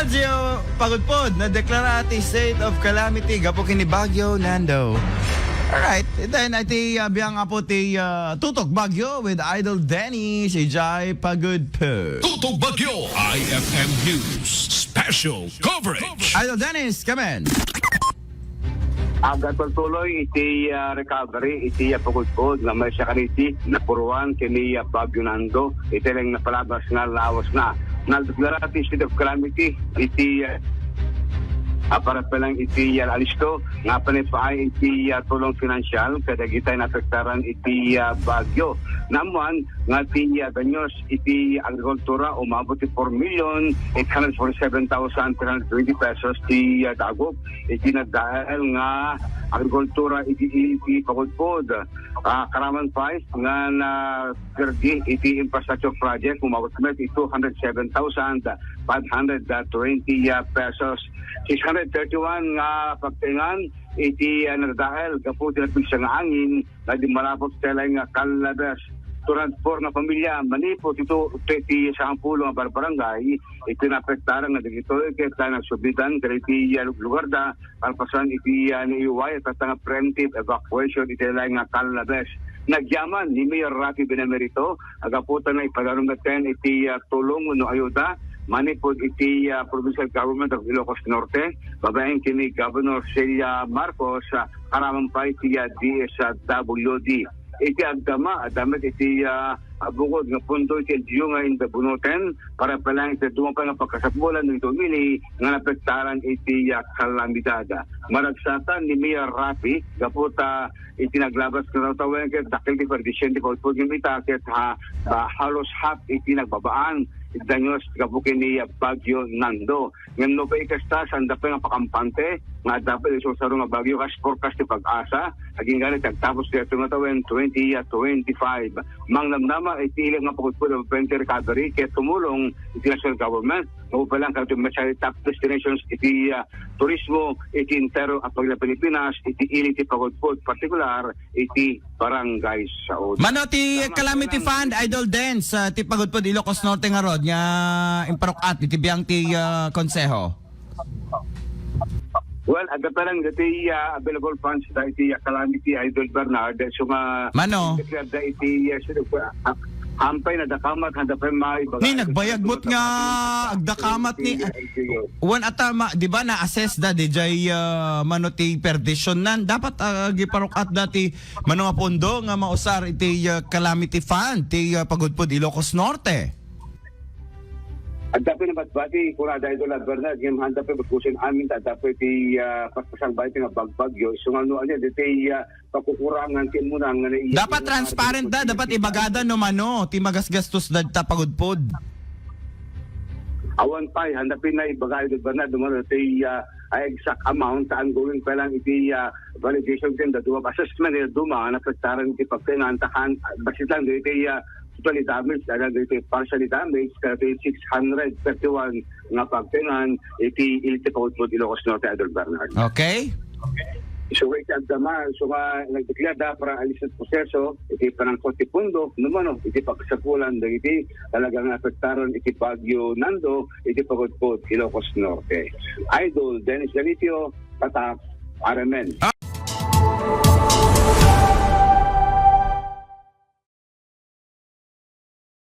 Radyo Pagudpod na deklara ati state of calamity gapo kini Bagyo Nando. Alright, then iti biyang apo ti Tutok Bagyo with Idol Denny si Jai Pagudpod. Tutok Bagyo IFM News Special Coverage. Idol Dennis, come in. Agad pagtuloy iti recovery iti pagudpod nga may siya kaniti napuruan kini Bagyo Nando iti lang napalabas nga lawas na naldeklara iti state of calamity iti para palang iti alisto nga panipaay iti tulong financial kada kita naapektaran iti bagyo naman nga iti danyos iti agrikultura umabot iti 4,847,320 pesos iti dagop iti nagdahil nga agrikultura iti pagudpod karaman price nga na perdi iti infrastructure project umabot iti 207,520 pesos 631 nga pagtingan iti nagdahil kaputi na pigsang angin na di malapot sila nga kalabas turang por na pamilya manipot ito iti sa ampulo nga barangay iti napektaran nga dito kita nagsubitan iti lugar da alpasan iti niiway at nga preemptive evacuation iti lang nga kalabas nagyaman ni Mayor Rafi Benamerito agaputan na ipadarungaten iti tulong no ayuda manipod iti provincial government of Ilocos Norte babaeng kini Governor Celia Marcos karamang pa iti DSWD iti agdama adamet iti bukod nga punto iti LGU nga indabunoten para palang iti dumapa nga pagkasakbulan ng tumili nga napektaran iti kalamidada maragsatan ni Mayor Rafi gaputa iti naglabas ka na tawen ket dakil ti perdisyente ko pud ngita ket halos half iti nagbabaan danyos kabukin ni Bagyo Nando. Ngayon no pa ikasta sanda pa nga pakampante nga dapat isusaro nga Bagyo kas forecast ti pag-asa aging ganit agtapos dito nga tawen 2025. Mangnamnama iti ilang nga pagudpod of venture recovery kaya tumulong iti national government magupalang kato masyari top destinations iti turismo iti intero at pagla Pilipinas iti ili ti pagudpod partikular iti barangay Saud. Mano ti calamity fund Idol Dance ti Pagudpod Ilocos Norte nga rod nga imparokat iti biyang ti konseho. Well, aga parang dati available funds da iti calamity Idol Bernard so nga Mano? da iti ampay na dakamat handa pa maibaga. Ni nagbayagmot nga agdakamat ni wan atama di ba na-assess da di jay mano ti perdition nan dapat giparokat dati mano nga pondo nga mausar iti calamity fund ti Pagudpod Ilocos Norte. At dapat na batbati, kurada ito lang, Bernard, yung handa pa bagkusin amin, at dapat iti paspasang bayti nga bagbagyo. So nga ano, dito pakukurangan, muna nga na Dapat transparent da, dapat ibagada no mano, ti magasgastos da ta Pagudpod. Awan pa, handa pa na ibagay ito, Bernard, dumano, iti exact amount, saan gawin pa lang iti validation din, duwag assessment, duma, napagtaran iti pagtingan, takan, basit lang, iti totally damaged, iti partially damaged, kaya iti 631 nga pagtingan, iti Pagudpod Ilocos Norte, Idol Bernard. Okay? So, iti agdama, so nga, nagdeklada para alis at proseso, iti panangkot ti pundo, numano, iti pagsapulan, iti talagang apektaron, iti Bagyo Nando, iti Pagudpod Ilocos Norte. Idol Dennis Galicio, Tatak, RMN.